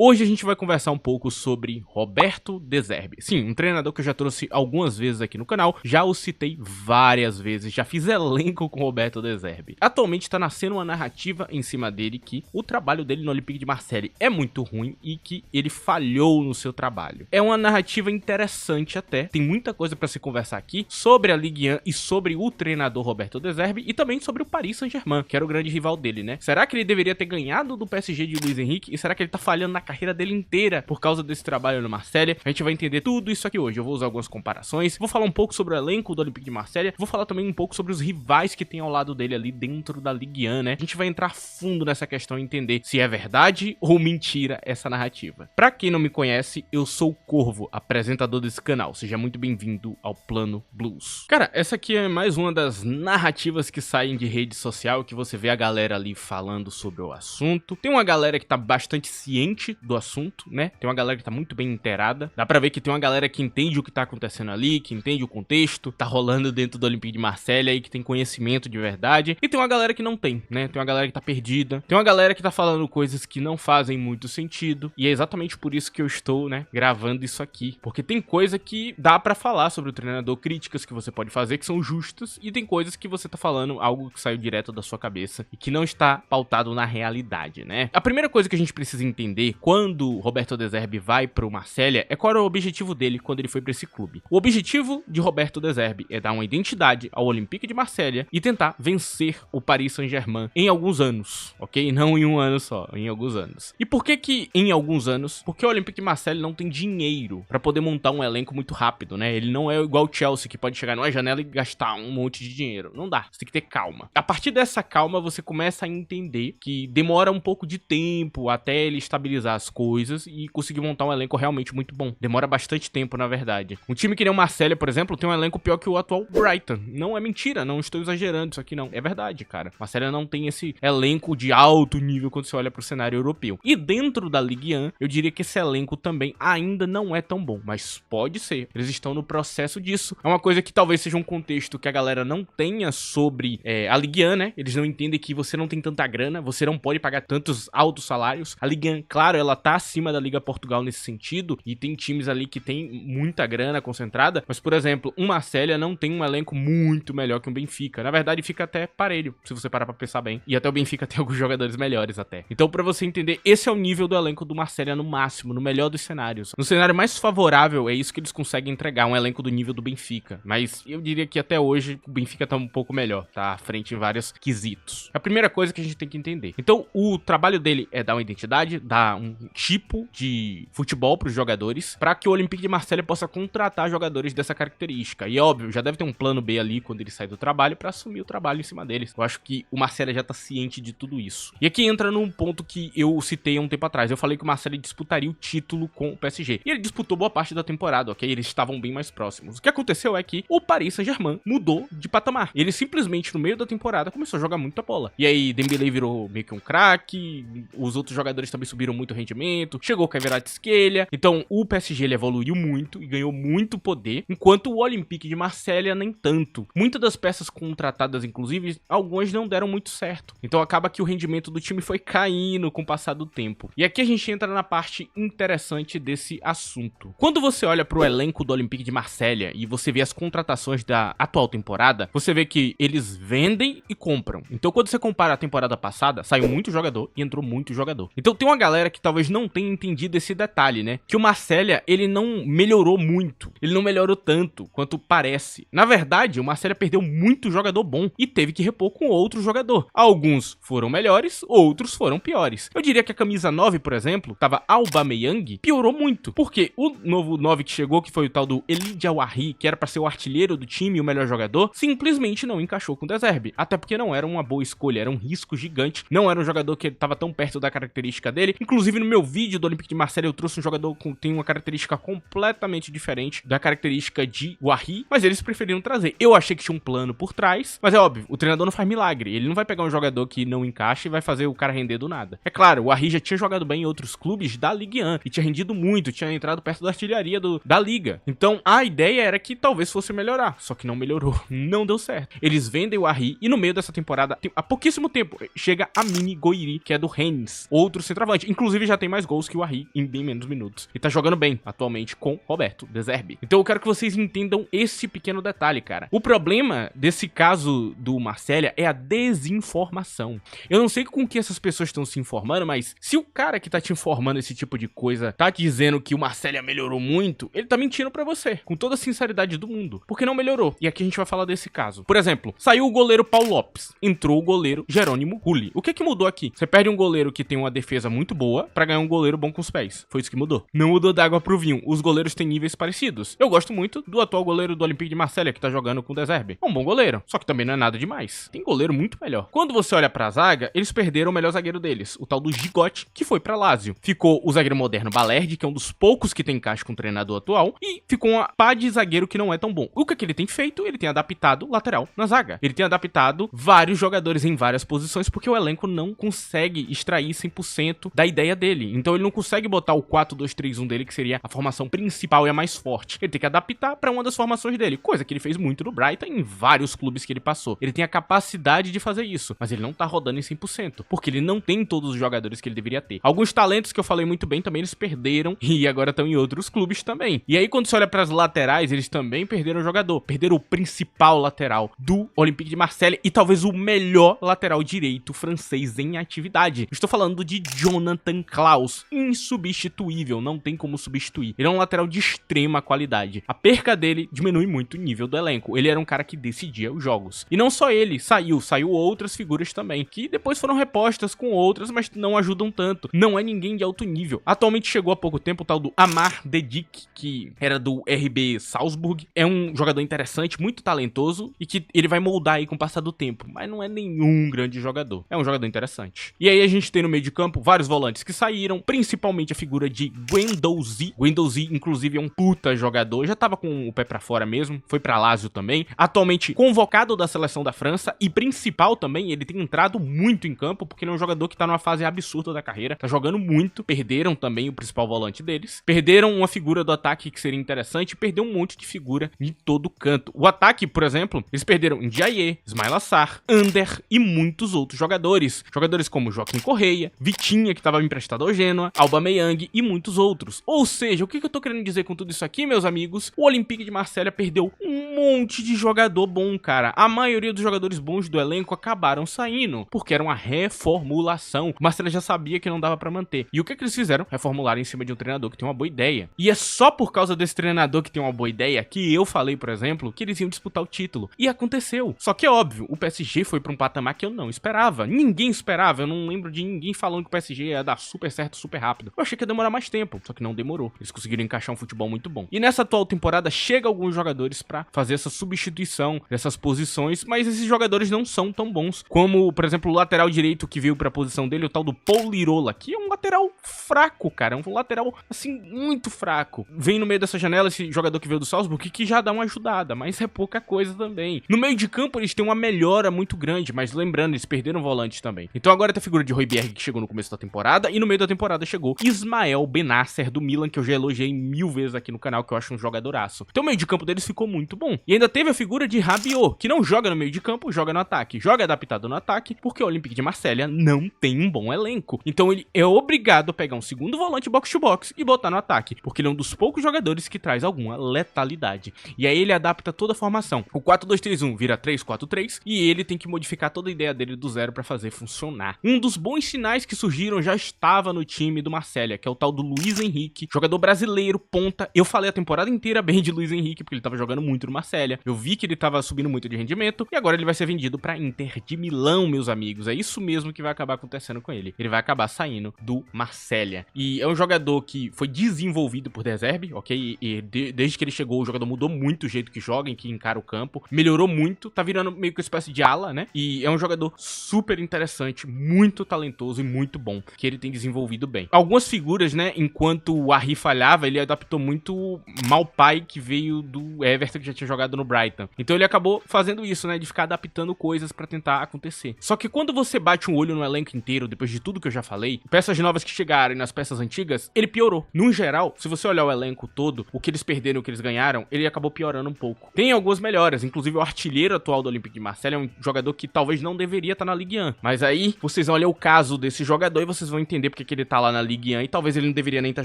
Hoje a gente vai conversar um pouco sobre Roberto De Zerbi. Sim, um treinador que eu já trouxe algumas vezes aqui no canal, já o citei várias vezes, já fiz elenco com Roberto De Zerbi. Atualmente está nascendo uma narrativa em cima dele que o trabalho dele no Olympique de Marseille é muito ruim e que ele falhou no seu trabalho. É uma narrativa interessante até, tem muita coisa para se conversar aqui sobre a Ligue 1 e sobre o treinador Roberto De Zerbi e também sobre o Paris Saint-Germain, que era o grande rival dele, né? Será que ele deveria ter ganhado do PSG de Luiz Henrique e será que ele tá falhando na carreira dele inteira por causa desse trabalho no Marseille? A gente vai entender tudo isso aqui hoje. Eu vou usar algumas comparações, vou falar um pouco sobre o elenco do Olympique de Marseille, vou falar também um pouco sobre os rivais que tem ao lado dele ali dentro da Ligue 1, né? A gente vai entrar fundo nessa questão e entender se é verdade ou mentira essa narrativa. Pra quem não me conhece, eu sou o Corvo, apresentador desse canal. Seja muito bem-vindo ao Plano Blues. Cara, essa aqui é mais uma das narrativas que saem de rede social, que você vê a galera ali falando sobre o assunto. Tem uma galera que tá bastante ciente do assunto, né? Tem uma galera que tá muito bem inteirada. Dá pra ver que tem uma galera que entende o que tá acontecendo ali, que entende o contexto, tá rolando dentro do Olympique de Marseille aí, que tem conhecimento de verdade. E tem uma galera que não tem, né? Tem uma galera que tá perdida. Tem uma galera que tá falando coisas que não fazem muito sentido. E é exatamente por isso que eu estou, né, gravando isso aqui. Porque tem coisa que dá pra falar sobre o treinador, críticas que você pode fazer que são justas. E tem coisas que você tá falando algo que saiu direto da sua cabeça e que não está pautado na realidade, né? A primeira coisa que a gente precisa entender quando Roberto De Zerbi vai pro Marseille é qual era o objetivo dele quando ele foi pra esse clube. O objetivo de Roberto De Zerbi é dar uma identidade ao Olympique de Marseille e tentar vencer o Paris Saint-Germain em alguns anos, ok? Não em um ano só, em alguns anos. E por que em alguns anos? Porque o Olympique de Marseille não tem dinheiro pra poder montar um elenco muito rápido, né? Ele não é igual o Chelsea, que pode chegar numa janela e gastar um monte de dinheiro. Não dá, você tem que ter calma. A partir dessa calma, você começa a entender que demora um pouco de tempo até ele estabilizar as coisas e conseguir montar um elenco realmente muito bom. Demora bastante tempo, na verdade. Um time que nem o Marseille, por exemplo, tem um elenco pior que o atual Brighton. Não é mentira, não estou exagerando isso aqui não. É verdade, cara. O Marseille não tem esse elenco de alto nível quando você olha pro cenário europeu. E dentro da Ligue 1, eu diria que esse elenco também ainda não é tão bom, mas pode ser. Eles estão no processo disso. É uma coisa que talvez seja um contexto que a galera não tenha sobre a Ligue 1, né? Eles não entendem que você não tem tanta grana, você não pode pagar tantos altos salários. A Ligue 1, claro, ela tá acima da Liga Portugal nesse sentido, e tem times ali que tem muita grana concentrada, mas, por exemplo, um Marseille não tem um elenco muito melhor que um Benfica. Na verdade, fica até parelho, se você parar pra pensar bem. E até o Benfica tem alguns jogadores melhores até. Então, pra você entender, esse é o nível do elenco do Marseille no máximo, no melhor dos cenários. No cenário mais favorável, é isso que eles conseguem entregar, um elenco do nível do Benfica. Mas eu diria que até hoje, o Benfica tá um pouco melhor, tá à frente em vários quesitos. A primeira coisa que a gente tem que entender. Então, o trabalho dele é dar uma identidade, dar um tipo de futebol para os jogadores, para que o Olympique de Marseille possa contratar jogadores dessa característica. E óbvio, já deve ter um plano B ali quando ele sai do trabalho para assumir o trabalho em cima deles. Eu acho que o Marseille já tá ciente de tudo isso. E aqui entra num ponto que eu citei há um tempo atrás. Eu falei que o Marseille disputaria o título com o PSG. E ele disputou boa parte da temporada, ok? Eles estavam bem mais próximos. O que aconteceu é que o Paris Saint-Germain mudou de patamar. Ele simplesmente, no meio da temporada, começou a jogar muita bola. E aí, Dembélé virou meio que um craque, os outros jogadores também subiram muito o rendimento, chegou o Kvaratskhelia. Então, o PSG ele evoluiu muito e ganhou muito poder, enquanto o Olympique de Marseille nem tanto. Muitas das peças contratadas, inclusive, algumas não deram muito certo. Então, acaba que o rendimento do time foi caindo com o passar do tempo. E aqui a gente entra na parte interessante desse assunto. Quando você olha para o elenco do Olympique de Marseille e você vê as contratações da atual temporada, você vê que eles vendem e compram. Então, quando você compara a temporada passada, saiu muito jogador e entrou muito jogador. Então, tem uma galera que talvez não tenha entendido esse detalhe, né? Que o Marseille, ele não melhorou muito. Ele não melhorou tanto quanto parece. Na verdade, o Marseille perdeu muito jogador bom e teve que repor com outro jogador. Alguns foram melhores, outros foram piores. Eu diria que a camisa 9, por exemplo, tava Aubameyang, piorou muito. Porque o novo 9 que chegou, que foi o tal do Elidja Ouahi, que era pra ser o artilheiro do time e o melhor jogador, simplesmente não encaixou com o De Zerbi. Até porque não era uma boa escolha, era um risco gigante. Não era um jogador que tava tão perto da característica dele. Inclusive, no meu vídeo do Olympique de Marseille, eu trouxe um jogador que tem uma característica completamente diferente da característica de Ouahi, mas eles preferiram trazer. Eu achei que tinha um plano por trás, mas é óbvio, o treinador não faz milagre. Ele não vai pegar um jogador que não encaixa e vai fazer o cara render do nada. É claro, o Ouahi já tinha jogado bem em outros clubes da Ligue 1 e tinha rendido muito, tinha entrado perto da artilharia da liga. Então, a ideia era que talvez fosse melhorar, só que não melhorou, não deu certo. Eles vendem o Ouahi e no meio dessa temporada, há pouquíssimo tempo, chega a Mini Goiri, que é do Rennes, outro centroavante. Inclusive, já tem mais gols que o Arri em bem menos minutos. E tá jogando bem, atualmente, com Roberto De Zerbi. Então eu quero que vocês entendam esse pequeno detalhe, cara. O problema desse caso do Marsella é a desinformação. Eu não sei com que essas pessoas estão se informando, mas se o cara que tá te informando esse tipo de coisa tá te dizendo que o Marsella melhorou muito, ele tá mentindo pra você, com toda a sinceridade do mundo, porque não melhorou. E aqui a gente vai falar desse caso. Por exemplo, saiu o goleiro Paulo Lopes, entrou o goleiro Jerônimo Rulli. O que mudou aqui? Você perde um goleiro que tem uma defesa muito boa pra ganhar um goleiro bom com os pés. Foi isso que mudou. Não mudou da água pro vinho. Os goleiros têm níveis parecidos. Eu gosto muito do atual goleiro do Olympique de Marselha, que tá jogando com o De Zerbi. É um bom goleiro, só que também não é nada demais. Tem goleiro muito melhor. Quando você olha pra zaga, eles perderam o melhor zagueiro deles, o tal do Gigotti, que foi pra Lazio. Ficou o zagueiro moderno Balerdi, que é um dos poucos que tem encaixe com o treinador atual, e ficou uma pá de zagueiro que não é tão bom. O que ele tem feito? Ele tem adaptado lateral na zaga. Ele tem adaptado vários jogadores em várias posições, porque o elenco não consegue extrair 100% da ideia dele. Então ele não consegue botar o 4-2-3-1 dele, que seria a formação principal e a mais forte. Ele tem que adaptar pra uma das formações dele, coisa que ele fez muito no Brighton em vários clubes que ele passou. Ele tem a capacidade de fazer isso, mas ele não tá rodando em 100%, porque ele não tem todos os jogadores que ele deveria ter. Alguns talentos que eu falei muito bem também eles perderam e agora estão em outros clubes também. E aí quando você olha pras laterais, eles também perderam o jogador, perderam o principal lateral do Olympique de Marselha e talvez o melhor lateral direito francês em atividade. Estou falando de Jonathan Clauss, insubstituível, não tem como substituir. Ele é um lateral de extrema qualidade. A perca dele diminui muito o nível do elenco. Ele era um cara que decidia os jogos. E não só ele, saiu outras figuras também, que depois foram repostas com outras, mas não ajudam tanto. Não é ninguém de alto nível. Atualmente chegou há pouco tempo o tal do Amar Dedic, que era do RB Salzburg. É um jogador interessante, muito talentoso, e que ele vai moldar aí com o passar do tempo, mas não é nenhum grande jogador. É um jogador interessante. E aí a gente tem no meio de campo vários volantes que saíram, principalmente a figura de Guendouzi. Guendouzi, inclusive, é um puta jogador, já tava com o pé pra fora mesmo, foi pra Lazio também. Atualmente convocado da seleção da França e principal também, ele tem entrado muito em campo, porque ele é um jogador que tá numa fase absurda da carreira, tá jogando muito. Perderam também o principal volante deles, perderam uma figura do ataque que seria interessante, perdeu um monte de figura de todo canto. O ataque, por exemplo, eles perderam Ndiaye, Ismail Assar, Ander e muitos outros jogadores. Jogadores como Joaquim Correia, Vitinha, que estava emprestado ao Genoa, Aubameyang e muitos outros. Ou seja, o que eu tô querendo dizer com tudo isso aqui, meus amigos? O Olympique de Marselha perdeu um monte de jogador bom, cara. A maioria dos jogadores bons do elenco acabaram saindo, porque era uma reformulação. O Marselha já sabia que não dava pra manter. E o que eles fizeram? Reformular em cima de um treinador que tem uma boa ideia. E é só por causa desse treinador que tem uma boa ideia que eu falei, por exemplo, que eles iam disputar o título. E aconteceu. Só que é óbvio, o PSG foi pra um patamar que eu não esperava. Ninguém esperava. Eu não lembro de ninguém falando que o PSG ia dar super certo, super rápido. Eu achei que ia demorar mais tempo, só que não demorou. Eles conseguiram encaixar um futebol muito bom. E nessa atual temporada chega alguns jogadores pra fazer essa substituição dessas posições, mas esses jogadores não são tão bons como, por exemplo, o lateral direito que veio pra posição dele, o tal do Paul Lirola, que é um lateral fraco, cara. É um lateral, assim, muito fraco. Vem no meio dessa janela esse jogador que veio do Salzburg, que já dá uma ajudada, mas é pouca coisa também. No meio de campo eles têm uma melhora muito grande, mas lembrando, eles perderam volantes também. Então agora tem a figura de Højbjerg, que chegou no começo da temporada, e no meio da temporada chegou Ismael Bennacer do Milan, que eu já elogiei 1000 vezes aqui no canal, que eu acho um jogadoraço. Então o meio de campo deles ficou muito bom. E ainda teve a figura de Rabiot, que não joga no meio de campo, joga no ataque. Joga adaptado no ataque, porque o Olympique de Marselha não tem um bom elenco. Então ele é obrigado a pegar um segundo volante box-to-box e botar no ataque, porque ele é um dos poucos jogadores que traz alguma letalidade. E aí ele adapta toda a formação. O 4-2-3-1 vira 3-4-3 e ele tem que modificar toda a ideia dele do zero pra fazer funcionar. Um dos bons sinais que surgiram já estava no time do Marselha, que é o tal do Luiz Henrique, jogador brasileiro, ponta. Eu falei a temporada inteira bem de Luiz Henrique, porque ele tava jogando muito no Marselha. Eu vi que ele tava subindo muito de rendimento e agora ele vai ser vendido pra Inter de Milão, meus amigos. É isso mesmo que vai acabar acontecendo com ele. Ele vai acabar saindo do Marselha. E é um jogador que foi desenvolvido por De Zerbi, ok? E desde que ele chegou, o jogador mudou muito o jeito que joga, em que encara o campo. Melhorou muito, tá virando meio que uma espécie de ala, né? E é um jogador super interessante, muito talentoso e muito bom, que ele tem desenvolvido bem. Algumas figuras, né? Enquanto o Arri falhava, ele adaptou muito Maupay, que veio do Everton, que já tinha jogado no Brighton. Então ele acabou fazendo isso, né? De ficar adaptando coisas pra tentar acontecer. Só que quando você bate um olho no elenco inteiro, depois de tudo que eu já falei, peças novas que chegaram e nas peças antigas, ele piorou. No geral, se você olhar o elenco todo, o que eles perderam e o que eles ganharam, ele acabou piorando um pouco. Tem algumas melhoras, inclusive o artilheiro atual do Olympique de Marselha é um jogador que talvez não deveria estar na Ligue 1. Mas aí, vocês vão olhar o caso desse jogador e vocês vão entender porque que ele tá lá na Ligue 1 e talvez ele não deveria nem estar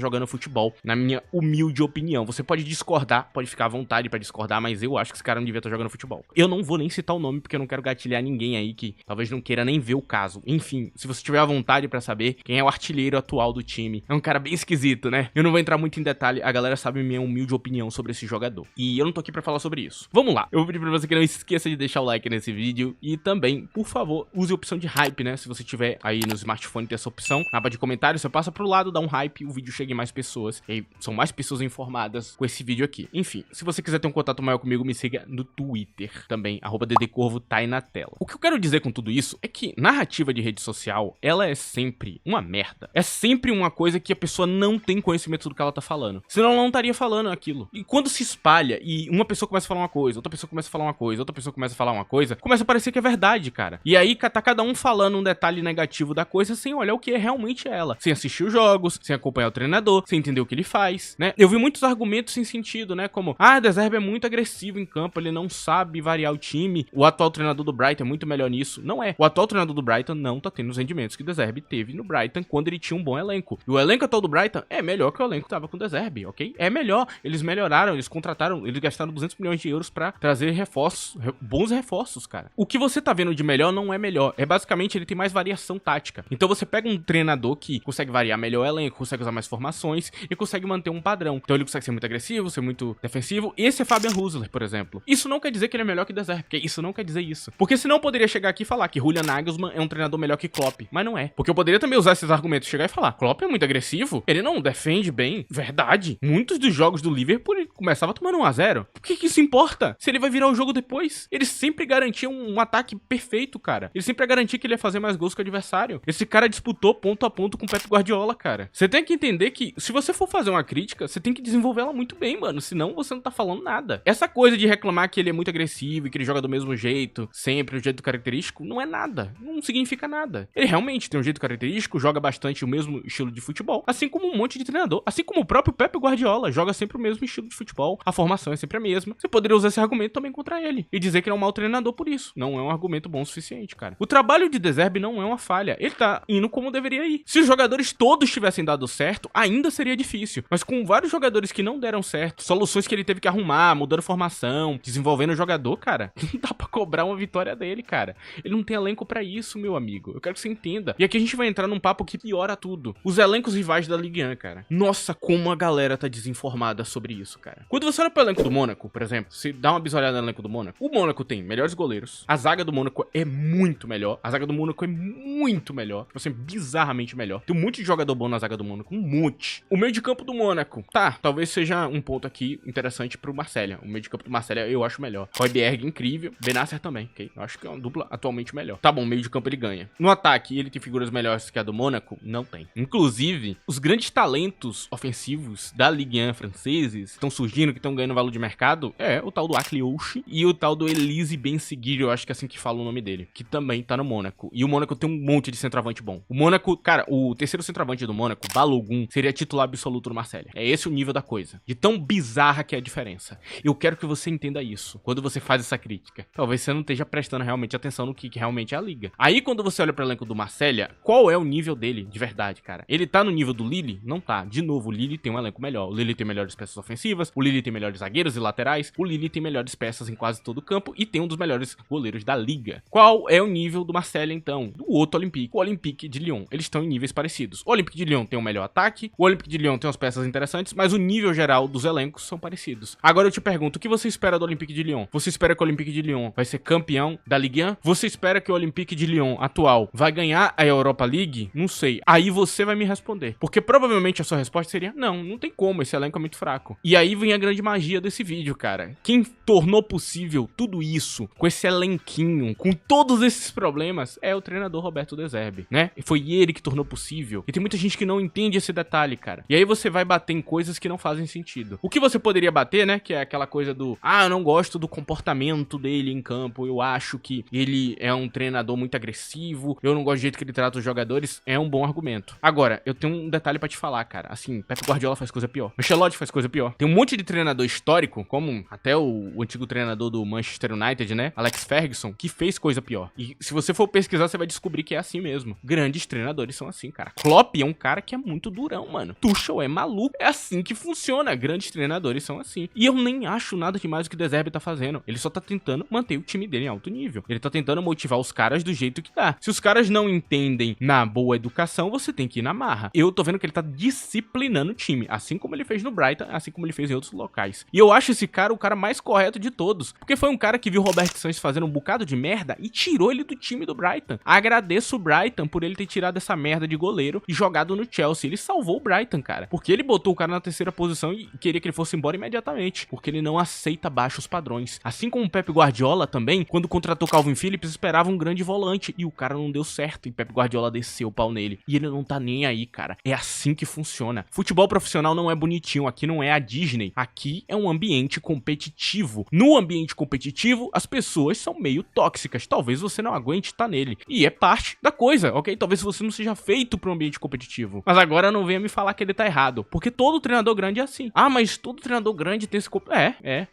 jogando futebol, na minha humilde opinião. Você pode discordar, pode ficar à vontade pra discordar, mas eu acho que esse cara não devia estar jogando futebol. Eu não vou nem citar o nome porque eu não quero gatilhar ninguém aí que talvez não queira nem ver o caso. Enfim, se você tiver à vontade pra saber quem é o artilheiro atual do time, é um cara bem esquisito, né? Eu não vou entrar muito em detalhe, a galera sabe minha humilde opinião sobre esse jogador. E eu não tô aqui pra falar sobre isso. Vamos lá, eu vou pedir pra você que não esqueça de deixar o like nesse vídeo e também, por favor, use a opção de hype, né? Se você tiver aí no smartphone tem essa opção, na aba de comentários, você passa pro lado, dá um hype, o vídeo chega em mais pessoas, e aí são mais pessoas informadas com esse vídeo aqui. Enfim, se você quiser ter um contato maior comigo, me siga no Twitter também, @ddcorvo tá aí na tela. O que eu quero dizer com tudo isso é que narrativa de rede social, ela é sempre uma merda. É sempre uma coisa que a pessoa não tem conhecimento do que ela tá falando. Senão ela não estaria falando aquilo. E quando se espalha e uma pessoa começa a falar uma coisa, outra pessoa começa a falar uma coisa, outra pessoa começa a falar uma coisa, começa a parecer que é verdade, cara. E aí tá cada um falando um detalhe negativo da coisa sem olhar o que é realmente ela. Sem assistir os jogos, sem acompanhar o treinador, sem entender o que ele faz, né? Eu vi muitos argumentos sem sentido, né? Como, De Zerbi é muito agressivo em campo, ele não sabe variar o time. O atual treinador do Brighton é muito melhor nisso. Não é. O atual treinador do Brighton não tá tendo os rendimentos que o De Zerbi teve no Brighton quando ele tinha um bom elenco. E o elenco atual do Brighton é melhor que o elenco que tava com o De Zerbi, ok? É melhor. Eles melhoraram, eles contrataram, eles gastaram 200 milhões de euros pra trazer reforços, bons reforços, cara. O que você tá vendo de melhor não é melhor. É basicamente ele tem mais variação tática. Então você pega um treinador que consegue variar melhor o elenco, consegue usar mais formações e consegue manter um padrão. Então ele consegue ser muito agressivo, ser muito defensivo. Esse é Fabian Husler, por exemplo. Isso não quer dizer que ele é melhor que o De Zerbi, porque isso não quer dizer isso. Porque senão eu poderia chegar aqui e falar que Julian Nagelsmann é um treinador melhor que Klopp, mas não é. Porque eu poderia também usar esses argumentos, chegar e falar, Klopp é muito agressivo, ele não defende bem. Verdade. Muitos dos jogos do Liverpool ele começava tomando 1-0. Por que isso importa? Se ele vai virar o jogo depois. Ele sempre garantia um ataque perfeito, cara. Ele sempre garantia que ele ia fazer mais gols que o adversário. Esse cara disputou ponto a ponto com o Pep Guardiola, cara. Você tem que entender que se você for fazer uma crítica, você tem que desenvolver ela muito bem, mano. Senão você não tá falando nada. Essa coisa de reclamar que ele é muito agressivo e que ele joga do mesmo jeito, sempre, o jeito característico, não é nada. Não significa nada. Ele realmente tem um jeito característico, joga bastante o mesmo estilo de futebol, assim como um monte de treinador. Assim como o próprio Pep Guardiola joga sempre o mesmo estilo de futebol, a formação é sempre a mesma. Você poderia usar esse argumento também contra ele e dizer que ele é um mau treinador por isso. Não é um argumento bom o suficiente, cara. O trabalho de De Zerbi não é uma falha. Ele tá indo como deveria ir. Se os jogadores todos tivessem dado certo, ainda seria difícil. Mas com vários jogadores que não deram certo, soluções que ele teve que arrumar, mudando formação, desenvolvendo o jogador, cara, não dá pra cobrar uma vitória dele, cara. Ele não tem elenco pra isso, meu amigo. Eu quero que você entenda. E aqui a gente vai entrar num papo que piora tudo. Os elencos rivais da Ligue 1, cara. Nossa, como a galera tá desinformada sobre isso, cara. Quando você olha pro elenco do Mônaco, por exemplo, se dá uma bisolhada no elenco do Mônaco, o Mônaco tem melhores goleiros. A zaga do Mônaco é muito melhor. A zaga do Mônaco é muito melhor. Tipo assim, bizarramente melhor. Tem um monte de jogador bom na zaga do Mônaco. Um monte. O meio de campo do Mônaco. Tá, talvez seja um ponto aqui interessante pro Marselha. O meio de campo do Marselha eu acho melhor. Højbjerg, incrível. Benasser também, ok? Eu acho que é uma dupla atualmente melhor. Tá bom, o meio de campo ele ganha. No ataque, ele tem figuras melhores que a do Mônaco? Não tem. Inclusive, os grandes talentos ofensivos da Ligue 1 franceses estão surgindo, que estão ganhando valor de mercado, é o tal do Akli Ouchi e o tal do Elise Ben-Seguir, eu acho que é assim que fala o nome dele, que também tá no Mônaco. E o Mônaco tem um monte de centroavante bom. O Mônaco, cara, o terceiro centroavante do Mônaco, Balogun, seria titular absoluto do Marselha. É esse o nível da coisa. De tão bizarra que é a diferença. Eu quero que você entenda isso quando você faz essa crítica. Talvez você não esteja prestando realmente atenção no que realmente é a liga. Aí quando você olha pro elenco do Marselha, qual é o nível dele de verdade, cara? Ele tá no nível do Lille? Não tá. De novo, o Lille tem um elenco melhor. O Lille tem melhores peças ofensivas, o Lille tem melhores zagueiros e laterais, o Lille tem melhores peças em quase todo o campo e tem um dos melhores goleiros da liga. Qual é o nível do Marselha, então? Do outro Olympique, o Olympique de Lyon. Eles estão em níveis parecidos. O Olympique de Lyon tem um melhor ataque, o Olympique de Lyon tem umas peças interessantes, mas o nível geral dos elencos são parecidos. Agora eu te pergunto, o que você espera do Olympique de Lyon? Você espera que o Olympique de Lyon vai ser campeão da Ligue 1? Você espera que o Olympique de Lyon atual vai ganhar a Europa League? Não sei. Aí você vai me responder. Porque provavelmente a sua resposta seria, não tem como, esse elenco é muito fraco. E aí vem a grande magia desse vídeo, cara. Quem tornou possível tudo isso, com esse elenquinho, com todos esses problemas, é o treinador Roberto De Zerbi, né? E foi ele que tornou possível. E tem muita gente que não entende esse detalhe, cara. E aí você vai bater em coisas que não fazem sentido. O que você poderia bater, né? Que é aquela coisa do, eu não gosto do comportamento dele em campo, eu acho que ele é um treinador muito agressivo, eu não gosto do jeito que ele trata os jogadores, é um bom argumento. Agora, eu tenho um detalhe pra te falar, cara. Assim, Pep Guardiola faz coisa pior. Ancelotti faz coisa pior. Tem um monte de treinador histórico, como até o antigo treinador do Manchester United, né? Alex Ferguson, que fez coisa pior. E se você for pesquisar, você vai descobrir que é assim mesmo. Grandes treinadores são assim. assim, cara. Klopp é um cara que é muito durão, mano. Tuchel é maluco. É assim que funciona. Grandes treinadores são assim. E eu nem acho nada demais o que o De Zerbi tá fazendo. Ele só tá tentando manter o time dele em alto nível. Ele tá tentando motivar os caras do jeito que dá. Se os caras não entendem na boa educação, você tem que ir na marra. Eu tô vendo que ele tá disciplinando o time, assim como ele fez no Brighton, assim como ele fez em outros locais. E eu acho esse cara o cara mais correto de todos, porque foi um cara que viu o Roberto Sanches fazendo um bocado de merda e tirou ele do time do Brighton. Agradeço o Brighton por ele ter tirado essa merda de goleiro e jogado no Chelsea. Ele salvou o Brighton, cara, porque ele botou o cara na terceira posição e queria que ele fosse embora imediatamente, porque ele não aceita baixos padrões. Assim como o Pep Guardiola também, quando contratou Calvin Phillips, esperava um grande volante e o cara não deu certo e Pep Guardiola desceu o pau nele. E ele não tá nem aí, cara. É assim que funciona. Futebol profissional não é bonitinho, aqui não é a Disney. Aqui é um ambiente competitivo. No ambiente competitivo, as pessoas são meio tóxicas. Talvez você não aguente estar nele. E é parte da coisa, ok? Talvez você não seja feito para um ambiente competitivo. Mas agora não venha me falar que ele tá errado, porque todo treinador grande é assim. Ah, mas todo treinador grande tem esse...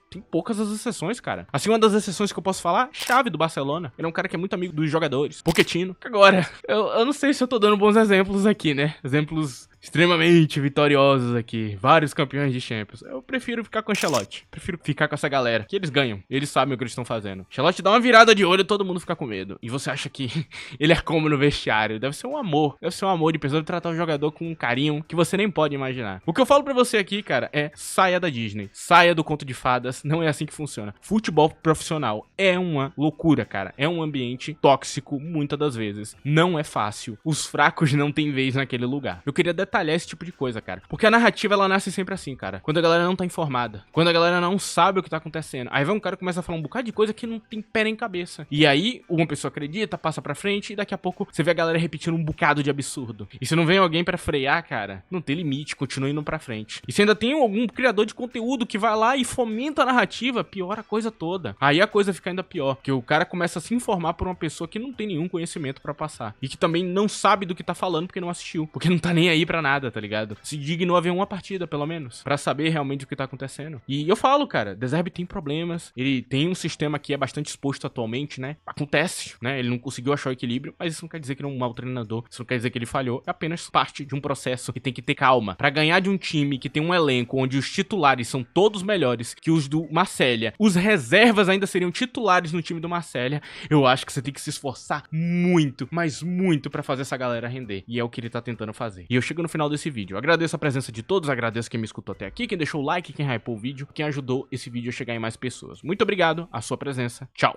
Tem poucas as exceções, cara. Assim, uma das exceções que eu posso falar, Xavi do Barcelona. Ele é um cara que é muito amigo dos jogadores. Pochettino. Agora, eu não sei se eu tô dando bons exemplos aqui, né? Exemplos extremamente vitoriosos aqui. Vários campeões de Champions. Eu prefiro ficar com o Ancelotti. Prefiro ficar com essa galera. Que eles ganham. Eles sabem o que eles estão fazendo. Ancelotti dá uma virada de olho e todo mundo fica com medo. E você acha que ele é como no vestiário? Deve ser um amor. Deve ser um amor de pessoa de tratar o jogador com um carinho que você nem pode imaginar. O que eu falo pra você aqui, cara, é saia da Disney. Saia do conto de fadas. Não é assim que funciona. Futebol profissional é uma loucura, cara. É um ambiente tóxico muitas das vezes. Não é fácil. Os fracos não têm vez naquele lugar. Eu queria detalhar esse tipo de coisa, cara. Porque a narrativa, ela nasce sempre assim, cara. Quando a galera não tá informada. Quando a galera não sabe o que tá acontecendo. Aí vai um cara e começa a falar um bocado de coisa que não tem pé nem cabeça. E aí, uma pessoa acredita, passa pra frente e daqui a pouco você vê a galera repetindo um bocado de absurdo. E se não vem alguém pra frear, cara, não tem limite, continua indo pra frente. E se ainda tem algum criador de conteúdo que vai lá e fomenta a narrativa, piora a coisa toda. Aí a coisa fica ainda pior, que o cara começa a se informar por uma pessoa que não tem nenhum conhecimento pra passar. E que também não sabe do que tá falando porque não assistiu. Porque não tá nem aí pra nada, tá ligado? Se dignou a ver uma partida, pelo menos, pra saber realmente o que tá acontecendo. E eu falo, cara, De Zerbi tem problemas. Ele tem um sistema que é bastante exposto atualmente, né? Acontece, né? Ele não conseguiu achar o equilíbrio, mas isso não quer dizer que ele é um mau treinador. Isso não quer dizer que ele falhou. É apenas parte de um processo que tem que ter calma. Pra ganhar de um time que tem um elenco onde os titulares são todos melhores que os do Marselha, os reservas ainda seriam titulares no time do Marselha, eu acho que você tem que se esforçar muito, mas muito pra fazer essa galera render. E é o que ele tá tentando fazer. E eu chego no final desse vídeo. Eu agradeço a presença de todos, agradeço quem me escutou até aqui, quem deixou o like, quem hypou o vídeo, quem ajudou esse vídeo a chegar em mais pessoas. Muito obrigado, a sua presença. Tchau.